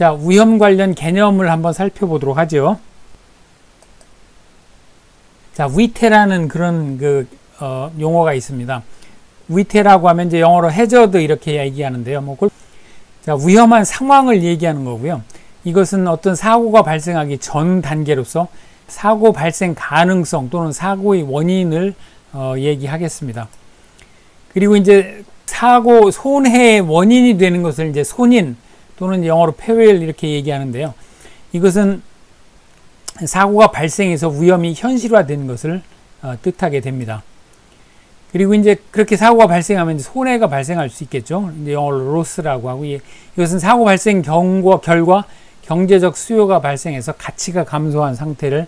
자, 위험 관련 개념을 한번 살펴보도록 하죠. 자, 위태라는 그런 용어가 있습니다. 위태라고 하면 이제 영어로 해저드 이렇게 얘기하는데요. 자, 위험한 상황을 얘기하는 거고요. 이것은 어떤 사고가 발생하기 전 단계로서 사고 발생 가능성 또는 사고의 원인을 얘기하겠습니다. 그리고 이제 사고 손해의 원인이 되는 것을 이제 손인 또는 영어로 peril 이렇게 얘기하는데요. 이것은 사고가 발생해서 위험이 현실화되는 것을 뜻하게 됩니다. 그리고 이제 그렇게 사고가 발생하면 이제 손해가 발생할 수 있겠죠. 이제 영어로 loss라고 하고, 이것은 사고 발생 결과 경제적 수요가 발생해서 가치가 감소한 상태를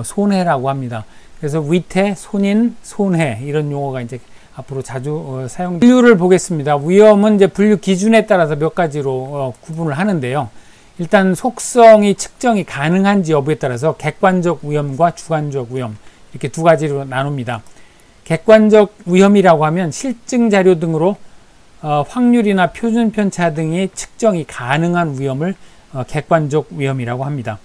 손해라고 합니다. 그래서 위태, 손인, 손해 이런 용어가 이제 앞으로 자주 분류를 보겠습니다. 위험은 이제 분류 기준에 따라서 몇 가지로 구분을 하는데요. 일단 속성이 측정이 가능한지 여부에 따라서 객관적 위험과 주관적 위험 이렇게 두 가지로 나눕니다. 객관적 위험이라고 하면 실증 자료 등으로 확률이나 표준 편차 등의 측정이 가능한 위험을 객관적 위험이라고 합니다.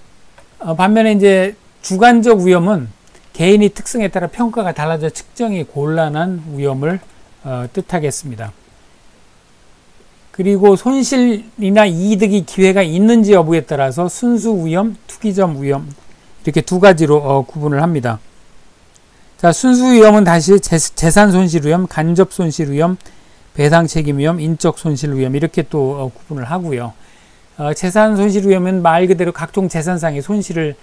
반면에 이제 주관적 위험은 개인의 특성에 따라 평가가 달라져 측정이 곤란한 위험을 뜻하겠습니다. 그리고 손실이나 이득의 기회가 있는지 여부에 따라서 순수 위험, 투기적 위험 이렇게 두 가지로 구분을 합니다. 자, 순수 위험은 다시 재산 손실 위험, 간접 손실 위험, 배상 책임 위험, 인적 손실 위험 이렇게 또 구분을 하고요. 재산 손실 위험은 말 그대로 각종 재산상의 손실을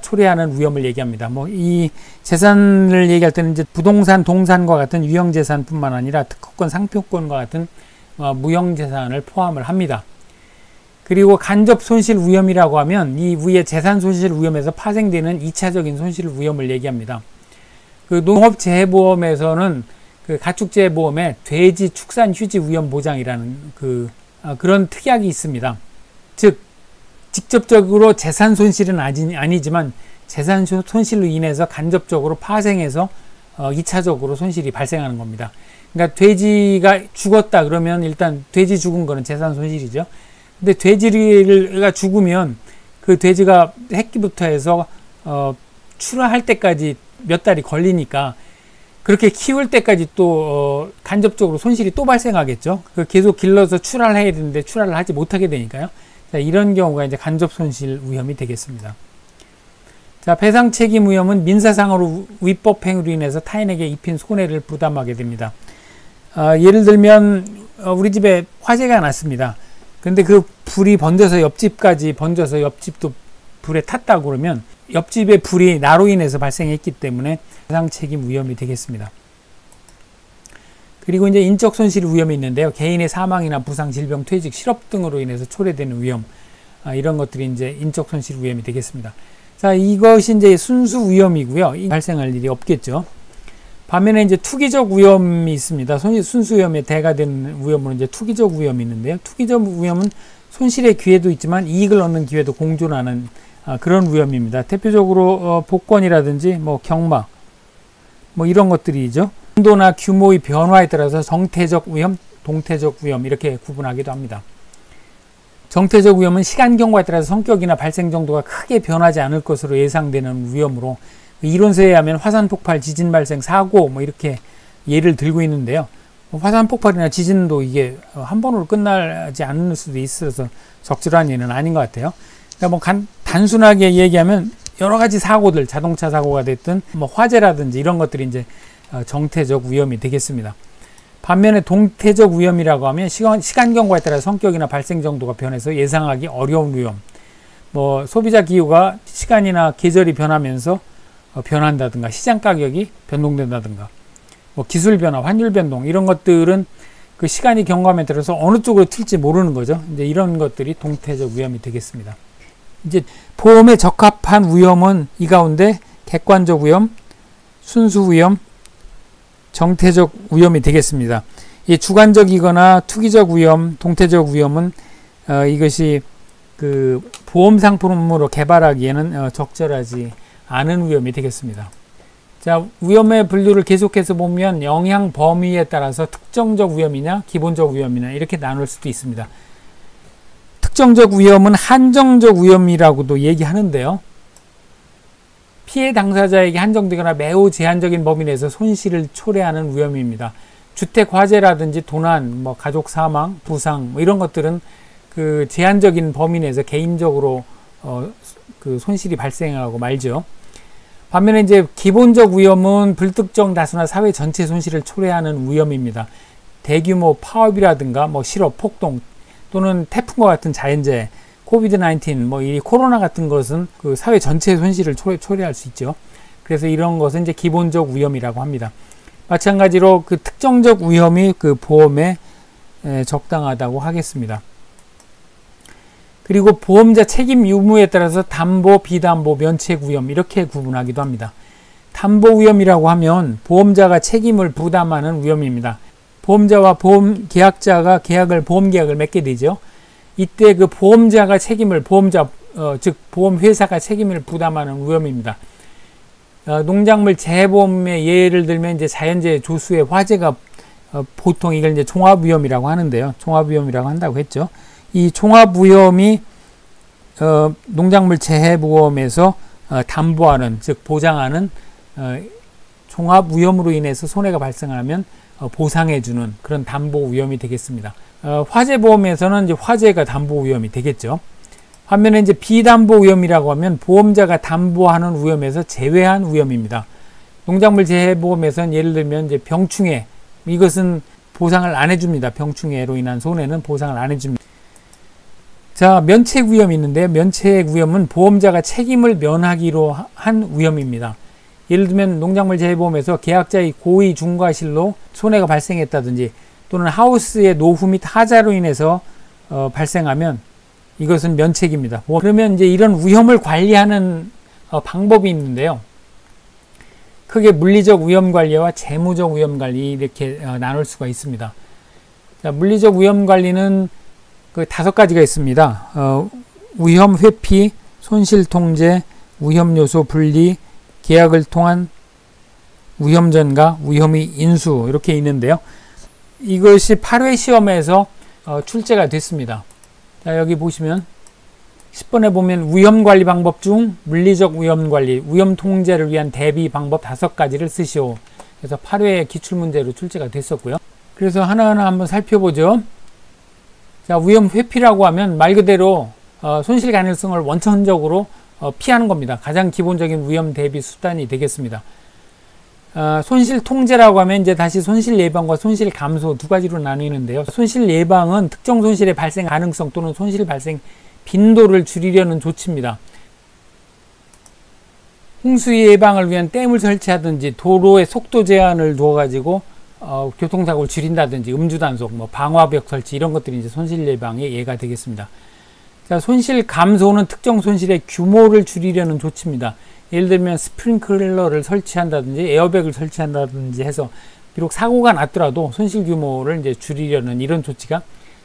초래하는 위험을 얘기합니다. 이 재산을 얘기할 때는 이제 부동산, 동산과 같은 유형 재산뿐만 아니라 특허권, 상표권과 같은 무형 재산을 포함을 합니다. 그리고 간접 손실 위험이라고 하면 이 위의 재산 손실 위험에서 파생되는 2차적인 손실 위험을 얘기합니다. 그 농업재해보험에서는 그 가축재해보험에 돼지 축산 휴지 위험 보장이라는 그런 특약이 있습니다. 즉 직접적으로 재산 손실은 아니지만 재산 손실로 인해서 간접적으로 파생해서 2차적으로 손실이 발생하는 겁니다. 그러니까 돼지가 죽었다 그러면 일단 돼지 죽은 거는 재산 손실이죠. 근데 돼지가 죽으면 그 돼지가 새끼부터 해서 출하할 때까지 몇 달이 걸리니까 그렇게 키울 때까지 또 간접적으로 손실이 또 발생하겠죠. 계속 길러서 출하를 해야 되는데 출하를 하지 못하게 되니까요. 자, 이런 경우가 이제 간접 손실 위험이 되겠습니다. 자, 배상 책임 위험은 민사상으로 위법 행위로 인해서 타인에게 입힌 손해를 부담하게 됩니다. 예를 들면 우리 집에 화재가 났습니다. 근데 그 불이 번져서 옆집까지 번져서 옆집도 불에 탔다고 그러면 옆집의 불이 나로 인해서 발생했기 때문에 배상 책임 위험이 되겠습니다. 그리고 이제 인적 손실 위험이 있는데요. 개인의 사망이나 부상, 질병, 퇴직, 실업 등으로 인해서 초래되는 위험, 이런 것들이 이제 인적 손실 위험이 되겠습니다. 자, 이것이 이제 순수 위험이고요. 발생할 일이 없겠죠. 반면에 이제 투기적 위험이 있습니다. 순수 위험의 대가 되는 위험으로 이제 투기적 위험이 있는데요. 투기적 위험은 손실의 기회도 있지만 이익을 얻는 기회도 공존하는 그런 위험입니다. 대표적으로 복권이라든지 경마 이런 것들이죠. 정도나 규모의 변화에 따라서 정태적 위험, 동태적 위험 이렇게 구분하기도 합니다. 정태적 위험은 시간 경과에 따라서 성격이나 발생 정도가 크게 변하지 않을 것으로 예상되는 위험으로 이론서에 의하면 화산 폭발, 지진 발생, 사고 이렇게 예를 들고 있는데요. 화산 폭발이나 지진도 이게 한 번으로 끝나지 않을 수도 있어서 적절한 예는 아닌 것 같아요. 그러니까 단순하게 얘기하면 여러 가지 사고들, 자동차 사고가 됐든 화재라든지 이런 것들이 이제 정태적 위험이 되겠습니다. 반면에 동태적 위험이라고 하면 시간 경과에 따라 성격이나 발생 정도가 변해서 예상하기 어려운 위험. 소비자 기호가 시간이나 계절이 변하면서 변한다든가 시장 가격이 변동된다든가 기술 변화, 환율 변동 이런 것들은 그 시간이 경과함에 따라서 어느 쪽으로 튈지 모르는 거죠. 이제 이런 것들이 동태적 위험이 되겠습니다. 이제 보험에 적합한 위험은 이 가운데 객관적 위험, 순수 위험, 정태적 위험이 되겠습니다. 이 주관적이거나 투기적 위험, 동태적 위험은 이것이 그 보험 상품으로 개발하기에는 적절하지 않은 위험이 되겠습니다. 자, 위험의 분류를 계속해서 보면 영향 범위에 따라서 특정적 위험이냐 기본적 위험이냐 이렇게 나눌 수도 있습니다. 특정적 위험은 한정적 위험이라고도 얘기하는데요. 피해 당사자에게 한정되거나 매우 제한적인 범위 내에서 손실을 초래하는 위험입니다. 주택 화재라든지 도난, 가족 사망, 부상 이런 것들은 그 제한적인 범위 내에서 개인적으로 그 손실이 발생하고 말죠. 반면에 이제 기본적 위험은 불특정 다수나 사회 전체 손실을 초래하는 위험입니다. 대규모 파업이라든가 실업, 폭동 또는 태풍과 같은 자연재해, 코비드-19, 이 코로나 같은 것은 그 사회 전체의 손실을 초래할 수 있죠. 그래서 이런 것은 이제 기본적 위험이라고 합니다. 마찬가지로 그 특정적 위험이 그 보험에 적당하다고 하겠습니다. 그리고 보험자 책임 유무에 따라서 담보, 비담보, 면책 위험 이렇게 구분하기도 합니다. 담보 위험이라고 하면 보험자가 책임을 부담하는 위험입니다. 보험자와 보험 계약자가 보험 계약을 맺게 되죠. 이때 그 보험자가 즉 보험회사가 책임을 부담하는 위험입니다. 농작물 재해보험의 예를 들면 이제 자연재해, 조수의 화재가 보통 이걸 이제 종합위험이라고 하는데요. 종합위험이라고 한다고 했죠. 이 종합위험이 농작물 재해보험에서 담보하는, 즉 보장하는 종합위험으로 인해서 손해가 발생하면 보상해주는 그런 담보위험이 되겠습니다. 화재보험에서는 이제 화재가 담보위험이 되겠죠. 반면에 이제 비담보위험이라고 하면 보험자가 담보하는 위험에서 제외한 위험입니다. 농작물 재해보험에서는 예를 들면 이제 병충해, 이것은 보상을 안 해줍니다. 병충해로 인한 손해는 보상을 안 해줍니다. 자, 면책위험이 있는데 면책위험은 보험자가 책임을 면하기로 한 위험입니다. 예를 들면 농작물 재해보험에서 계약자의 고의 중과실로 손해가 발생했다든지 또는 하우스의 노후 및 하자로 인해서 발생하면 이것은 면책입니다. 그러면 이제 이런 위험을 관리하는 방법이 있는데요. 크게 물리적 위험 관리와 재무적 위험 관리 이렇게 나눌 수가 있습니다. 자, 물리적 위험 관리는 그 5가지가 있습니다. 위험 회피, 손실 통제, 위험 요소 분리, 계약을 통한 위험 전가, 위험의 인수 이렇게 있는데요. 이것이 8회 시험에서 출제가 됐습니다. 자, 여기 보시면 10번에 보면 위험 관리 방법 중 물리적 위험 관리, 위험 통제를 위한 대비 방법 5가지를 쓰시오. 그래서 8회 기출문제로 출제가 됐었고요. 그래서 하나하나 한번 살펴보죠. 자, 위험 회피라고 하면 말 그대로 손실 가능성을 원천적으로 피하는 겁니다. 가장 기본적인 위험 대비 수단이 되겠습니다. 손실 통제라고 하면 이제 다시 손실 예방과 손실 감소 2가지로 나뉘는데요. 손실 예방은 특정 손실의 발생 가능성 또는 손실 발생 빈도를 줄이려는 조치입니다. 홍수 예방을 위한 댐을 설치하든지 도로에 속도 제한을 두어가지고 교통사고를 줄인다든지 음주단속, 방화벽 설치 이런 것들이 이제 손실 예방의 예가 되겠습니다. 자, 손실 감소는 특정 손실의 규모를 줄이려는 조치입니다. 예를 들면 스프링클러를 설치한다든지 에어백을 설치한다든지 해서 비록 사고가 났더라도 손실 규모를 이제 줄이려는 이런 조치가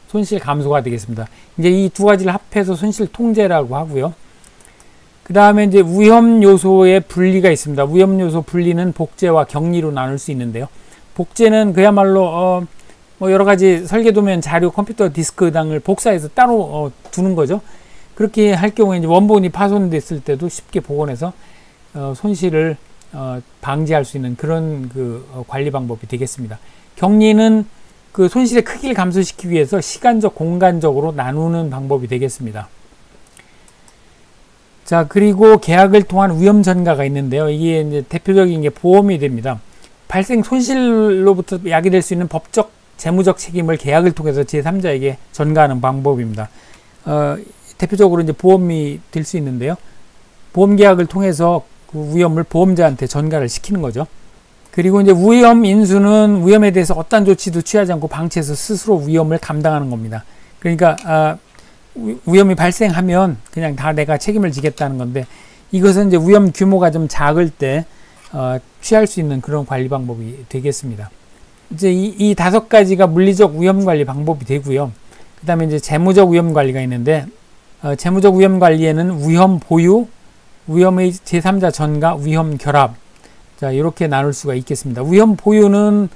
손실 감소가 되겠습니다. 이제 이 2가지를 합해서 손실 통제라고 하고요. 그 다음에 이제 위험 요소의 분리가 있습니다. 위험 요소 분리는 복제와 격리로 나눌 수 있는데요. 복제는 그야말로 여러 가지 설계도면, 자료, 컴퓨터 디스크 등을 복사해서 따로 두는 거죠. 그렇게 할 경우에 이제 원본이 파손됐을 때도 쉽게 복원해서 손실을 방지할 수 있는 그런 관리 방법이 되겠습니다. 격리는 그 손실의 크기를 감소시키기 위해서 시간적, 공간적으로 나누는 방법이 되겠습니다. 자, 그리고 계약을 통한 위험 전가가 있는데요. 이게 이제 대표적인 게 보험이 됩니다. 발생 손실로부터 야기될 수 있는 법적, 재무적 책임을 계약을 통해서 제3자에게 전가하는 방법입니다. 대표적으로 이제 보험이 될 수 있는데요. 보험 계약을 통해서 그 위험을 보험자한테 전가를 시키는 거죠. 그리고 이제 위험 인수는 위험에 대해서 어떤 조치도 취하지 않고 방치해서 스스로 위험을 감당하는 겁니다. 그러니까 위험이 발생하면 그냥 다 내가 책임을 지겠다는 건데, 이것은 이제 위험 규모가 좀 작을 때 취할 수 있는 그런 관리 방법이 되겠습니다. 이제 이 5가지가 물리적 위험 관리 방법이 되고요. 그 다음에 이제 재무적 위험 관리가 있는데, 재무적 위험 관리에는 위험 보유, 위험의 제3자 전가, 위험 결합, 자, 이렇게 나눌 수가 있겠습니다. 위험 보유는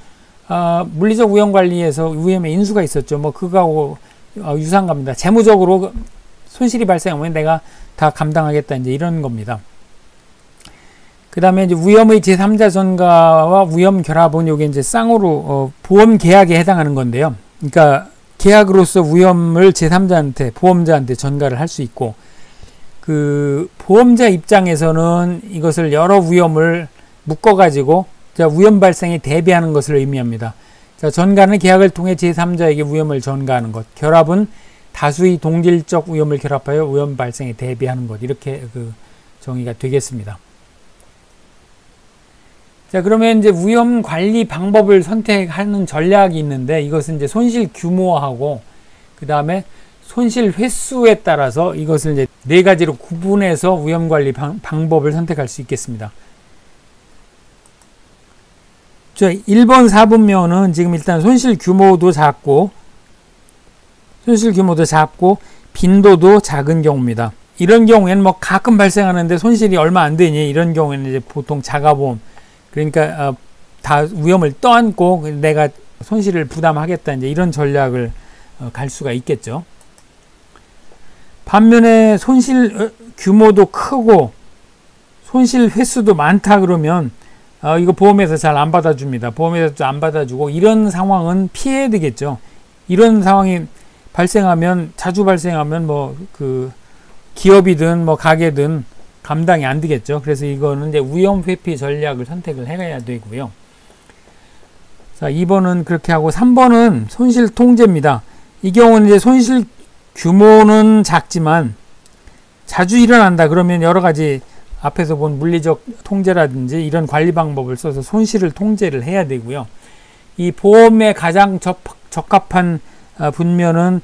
물리적 위험 관리에서 위험의 인수가 있었죠. 그거하고 유사한 겁니다. 재무적으로 손실이 발생하면 내가 다 감당하겠다 이제 이런 겁니다. 그 다음에 이제 위험의 제3자 전가와 위험 결합은 요게 이제 쌍으로 보험 계약에 해당하는 건데요. 그러니까 계약으로서 위험을 제3자한테 보험자한테 전가를 할 수 있고, 그 보험자 입장에서는 이것을 여러 위험을 묶어 가지고 위험 발생에 대비하는 것을 의미합니다. 자, 전가는 계약을 통해 제3자에게 위험을 전가하는 것, 결합은 다수의 동질적 위험을 결합하여 위험 발생에 대비하는 것, 이렇게 그 정의가 되겠습니다. 자, 그러면 이제 위험 관리 방법을 선택하는 전략이 있는데, 이것은 이제 손실 규모하고 그 다음에 손실 횟수에 따라서 이것을 이제 네 가지로 구분해서 위험 관리 방법을 선택할 수 있겠습니다. 자, 1번 4분면은 지금 일단 손실 규모도 작고 빈도도 작은 경우입니다. 이런 경우에는 뭐 가끔 발생하는데 손실이 얼마 안 되니, 이런 경우에는 이제 보통 자가보험, 그러니까 다 위험을 떠안고 내가 손실을 부담하겠다, 이제 이런 전략을 갈 수가 있겠죠. 반면에 손실 규모도 크고 손실 횟수도 많다 그러면 이거 보험에서 잘 안 받아줍니다. 보험에서도 안 받아주고, 이런 상황은 피해야 되겠죠. 이런 상황이 발생하면, 자주 발생하면 뭐 그 기업이든 뭐 가게든 감당이 안 되겠죠. 그래서 이거는 이제 위험 회피 전략을 선택을 해야 되고요. 자, 2번은 그렇게 하고 3번은 손실 통제입니다. 이 경우는 이제 손실 규모는 작지만 자주 일어난다 그러면 여러 가지 앞에서 본 물리적 통제라든지 이런 관리 방법을 써서 손실을 통제를 해야 되고요. 이 보험에 가장 적합한 분면은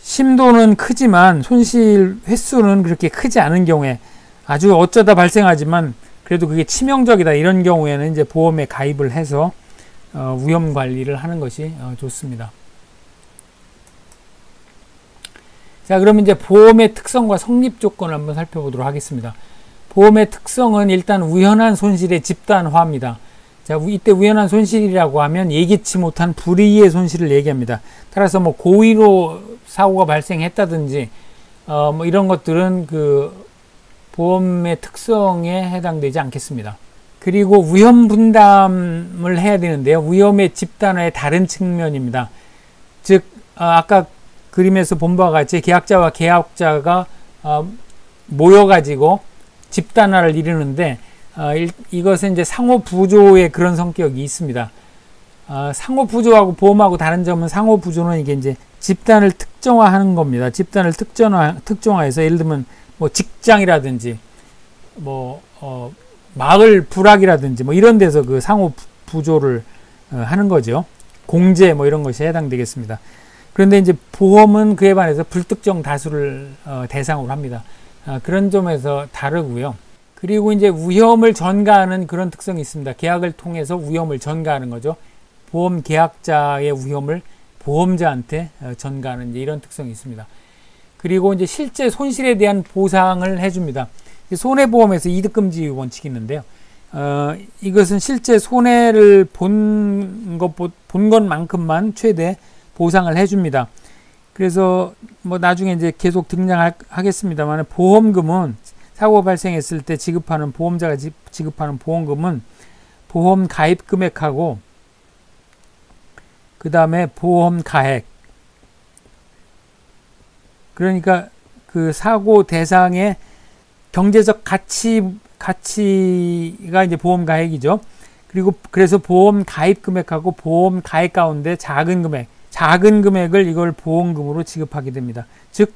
심도는 크지만 손실 횟수는 그렇게 크지 않은 경우에, 아주 어쩌다 발생하지만 그래도 그게 치명적이다, 이런 경우에는 이제 보험에 가입을 해서 위험 관리를 하는 것이 좋습니다. 자, 그러면 이제 보험의 특성과 성립 조건을 한번 살펴보도록 하겠습니다. 보험의 특성은 일단 우연한 손실의 집단화입니다. 자, 이때 우연한 손실이라고 하면 예기치 못한 불이의 손실을 얘기합니다. 따라서 뭐 고의로 사고가 발생했다든지 뭐 이런 것들은 그 보험의 특성에 해당되지 않겠습니다. 그리고 위험 분담을 해야 되는데요. 위험의 집단화의 다른 측면입니다. 즉 아까 그림에서 본 바와 같이 계약자와 계약자가 모여가지고 집단화를 이루는데, 이것은 이제 상호 부조의 그런 성격이 있습니다. 상호 부조하고 보험하고 다른 점은, 상호 부조는 이게 이제 집단을 특정화하는 겁니다. 집단을 특정화해서 예를 들면 뭐 직장이라든지 뭐 마을 부락이라든지 뭐 이런 데서 그 상호 부조를 하는 거죠. 공제 뭐 이런 것이 해당되겠습니다. 그런데 이제 보험은 그에 반해서 불특정 다수를 대상으로 합니다. 그런 점에서 다르고요. 그리고 이제 위험을 전가하는 그런 특성이 있습니다. 계약을 통해서 위험을 전가하는 거죠. 보험 계약자의 위험을 보험자한테 전가하는 이제 이런 특성이 있습니다. 그리고 이제 실제 손실에 대한 보상을 해줍니다. 손해보험에서 이득금지 원칙이 있는데요. 이것은 실제 손해를 본 것만큼만 최대 보상을 해줍니다. 그래서 뭐 나중에 이제 계속 등장하겠습니다만, 보험금은 사고 발생했을 때 지급하는, 보험자가 지급하는 보험금은 보험 가입 금액하고 그 다음에 보험 가액, 그러니까 그 사고 대상의 경제적 가치가 이제 보험 가액이죠. 그리고 그래서 보험 가입 금액하고 보험 가액 가운데 작은 금액을 이걸 보험금으로 지급하게 됩니다. 즉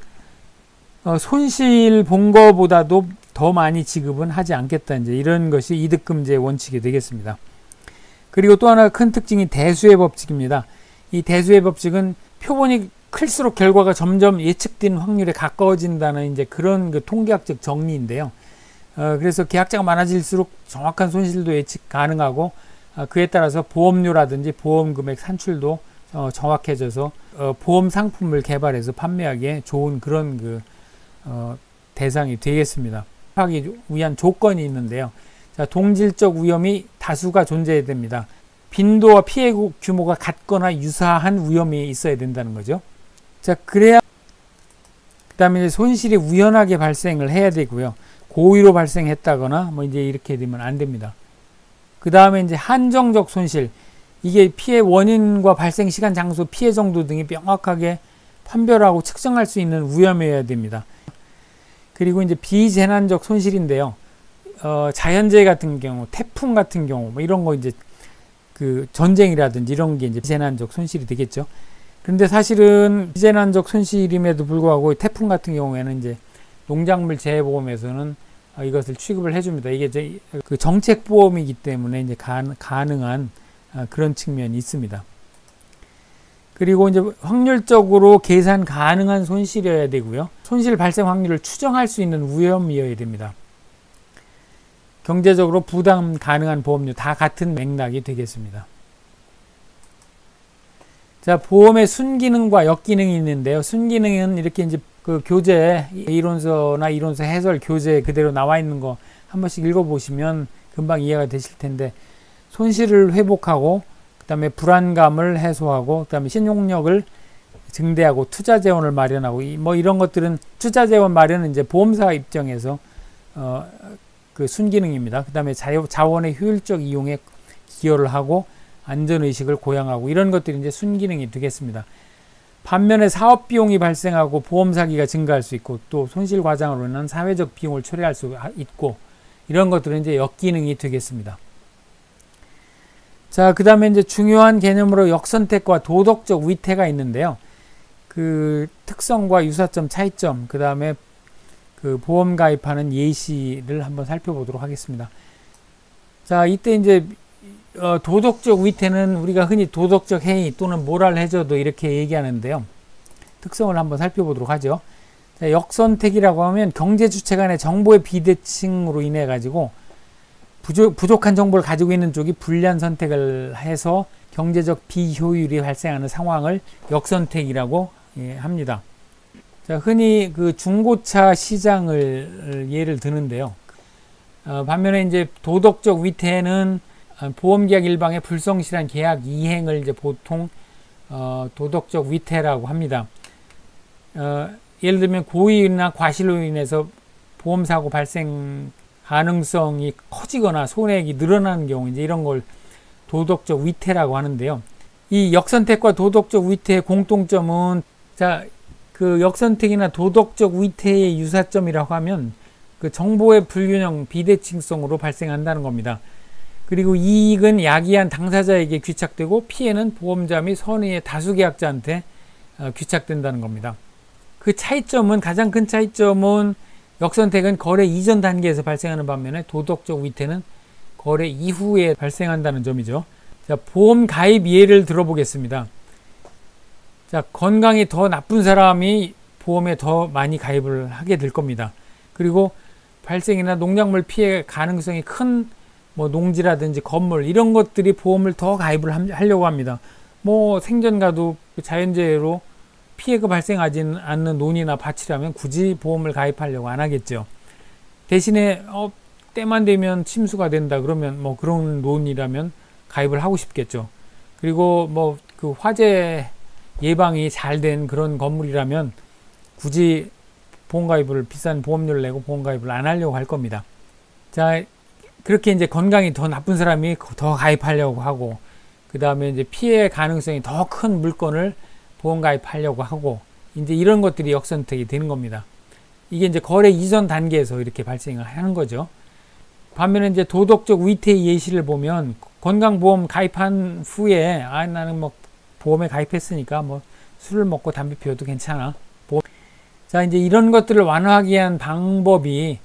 손실 본 거보다도 더 많이 지급은 하지 않겠다, 이제 이런 것이 이득금지의 원칙이 되겠습니다. 그리고 또 하나 큰 특징이 대수의 법칙입니다. 이 대수의 법칙은 표본이 클수록 결과가 점점 예측된 확률에 가까워진다는 이제 그런 그 통계학적 정리인데요. 그래서 계약자가 많아질수록 정확한 손실도 예측 가능하고, 그에 따라서 보험료라든지 보험 금액 산출도 정확해져서 보험 상품을 개발해서 판매하기에 좋은 그런 그 대상이 되겠습니다. 하기 위한 조건이 있는데요. 자, 동질적 위험이 다수가 존재해야 됩니다. 빈도와 피해 규모가 같거나 유사한 위험이 있어야 된다는 거죠. 자, 그래야 그다음에 이제 손실이 우연하게 발생을 해야 되고요. 고의로 발생했다거나 뭐 이제 이렇게 되면 안 됩니다. 그다음에 이제 한정적 손실. 이게 피해 원인과 발생 시간, 장소, 피해 정도 등이 명확하게 판별하고 측정할 수 있는 위험이어야 됩니다. 그리고 이제 비재난적 손실인데요. 자연재해 같은 경우, 태풍 같은 경우, 뭐 이런 거 이제 그 전쟁이라든지 이런 게 이제 비재난적 손실이 되겠죠. 그런데 사실은 비재난적 손실임에도 불구하고 태풍 같은 경우에는 이제 농작물 재해보험에서는 이것을 취급을 해줍니다. 이게 이제 그 정책보험이기 때문에 이제 가능한 그런 측면이 있습니다. 그리고 이제 확률적으로 계산 가능한 손실이어야 되고요. 손실 발생 확률을 추정할 수 있는 위험이어야 됩니다. 경제적으로 부담 가능한 보험료 다 같은 맥락이 되겠습니다. 자, 보험의 순기능과 역기능이 있는데요. 순기능은 이렇게 이제 그 교재 이론서나 이론서 해설 교재 그대로 나와 있는 거 한 번씩 읽어보시면 금방 이해가 되실 텐데, 손실을 회복하고 그다음에 불안감을 해소하고 그다음에 신용력을 증대하고 투자 재원을 마련하고 뭐 이런 것들은 투자 재원 마련은 이제 보험사 입장에서 그 순기능입니다. 그다음에 자원의 효율적 이용에 기여를 하고 안전의식을 고양하고 이런 것들이 이제 순기능이 되겠습니다. 반면에 사업 비용이 발생하고 보험 사기가 증가할 수 있고 또 손실 과장으로 인한 사회적 비용을 초래할 수 있고 이런 것들은 이제 역기능이 되겠습니다. 자, 그 다음에 이제 중요한 개념으로 역선택과 도덕적 위태가 있는데요. 그 특성과 유사점, 차이점, 그 다음에 그 보험 가입하는 예시를 한번 살펴보도록 하겠습니다. 자, 이때 이제 도덕적 위태는 우리가 흔히 도덕적 해이 또는 모랄 해저도 이렇게 얘기하는데요. 특성을 한번 살펴보도록 하죠. 자, 역선택이라고 하면 경제 주체 간의 정보의 비대칭으로 인해 가지고 부족한 정보를 가지고 있는 쪽이 불리한 선택을 해서 경제적 비효율이 발생하는 상황을 역선택이라고 합니다. 자, 흔히 그 중고차 시장을 예를 드는데요. 반면에 이제 도덕적 위태는 보험계약 일방의 불성실한 계약 이행을 이제 보통 도덕적 위태라고 합니다. 예를 들면 고의나 과실로 인해서 보험사고 발생 가능성이 커지거나 손해액이 늘어나는 경우 이제 이런 걸 도덕적 위태라고 하는데요. 이 역선택과 도덕적 위태의 공통점은 자, 그 역선택이나 도덕적 위태의 유사점이라고 하면 그 정보의 불균형, 비대칭성으로 발생한다는 겁니다. 그리고 이익은 야기한 당사자에게 귀착되고 피해는 보험자 및 선의의 다수계약자한테 귀착된다는 겁니다. 그 차이점은, 가장 큰 차이점은 역선택은 거래 이전 단계에서 발생하는 반면에 도덕적 위태는 거래 이후에 발생한다는 점이죠. 자, 보험 가입 예를 들어보겠습니다. 자, 건강이 더 나쁜 사람이 보험에 더 많이 가입을 하게 될 겁니다. 그리고 발생이나 농작물 피해 가능성이 큰 뭐 농지라든지 건물 이런 것들이 보험을 더 가입을 하려고 합니다. 뭐 생전가도 자연재해로 피해가 발생하지 않는 논이나 밭이라면 굳이 보험을 가입하려고 안 하겠죠. 대신에 때만 되면 침수가 된다 그러면 뭐 그런 논이라면 가입을 하고 싶겠죠. 그리고 뭐 그 화재 예방이 잘 된 그런 건물이라면 굳이 보험가입을 비싼 보험료를 내고 보험가입을 안 하려고 할 겁니다. 자, 그렇게 이제 건강이 더 나쁜 사람이 더 가입하려고 하고, 그 다음에 이제 피해 가능성이 더 큰 물건을 보험 가입하려고 하고, 이제 이런 것들이 역선택이 되는 겁니다. 이게 이제 거래 이전 단계에서 이렇게 발생을 하는 거죠. 반면에 이제 도덕적 위태의 예시를 보면 건강보험 가입한 후에 나는 뭐 보험에 가입했으니까 뭐 술을 먹고 담배 피워도 괜찮아. 자, 이제 이런 것들을 완화하기 위한 방법이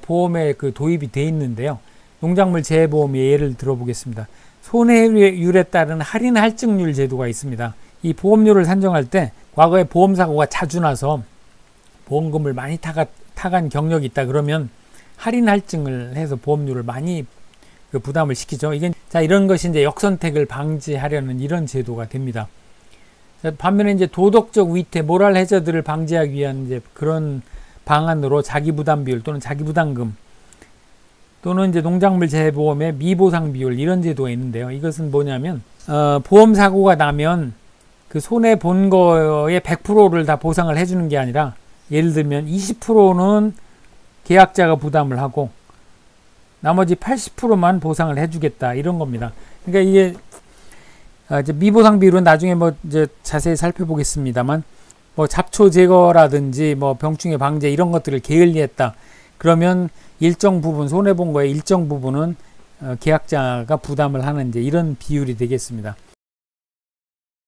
보험에 그 도입이 돼 있는데요. 농작물 재해보험 예를 들어보겠습니다. 손해율에 따른 할인 할증률 제도가 있습니다. 이 보험료를 산정할 때 과거에 보험사고가 자주 나서 보험금을 많이 타간 경력이 있다 그러면 할인 할증을 해서 보험료를 많이 그 부담을 시키죠. 자, 이런 것이 이제 역선택을 방지하려는 이런 제도가 됩니다. 자, 반면에 이제 도덕적 위태, 모랄 해저들을 방지하기 위한 이제 그런 방안으로 자기부담 비율 또는 자기부담금 또는 이제 농작물 재해보험의 미보상 비율 이런 제도가 있는데요. 이것은 뭐냐면 보험 사고가 나면 그 손해 본 거에 100%를 다 보상을 해주는 게 아니라 예를 들면 20%는 계약자가 부담을 하고 나머지 80%만 보상을 해주겠다 이런 겁니다. 그러니까 이게 이제 미보상 비율은 나중에 뭐 이제 자세히 살펴보겠습니다만 뭐 잡초 제거라든지 뭐 병충해 방제 이런 것들을 게을리했다. 그러면 일정 부분 손해 본 거에 일정 부분은 계약자가 부담을 하는 이제 이런 비율이 되겠습니다.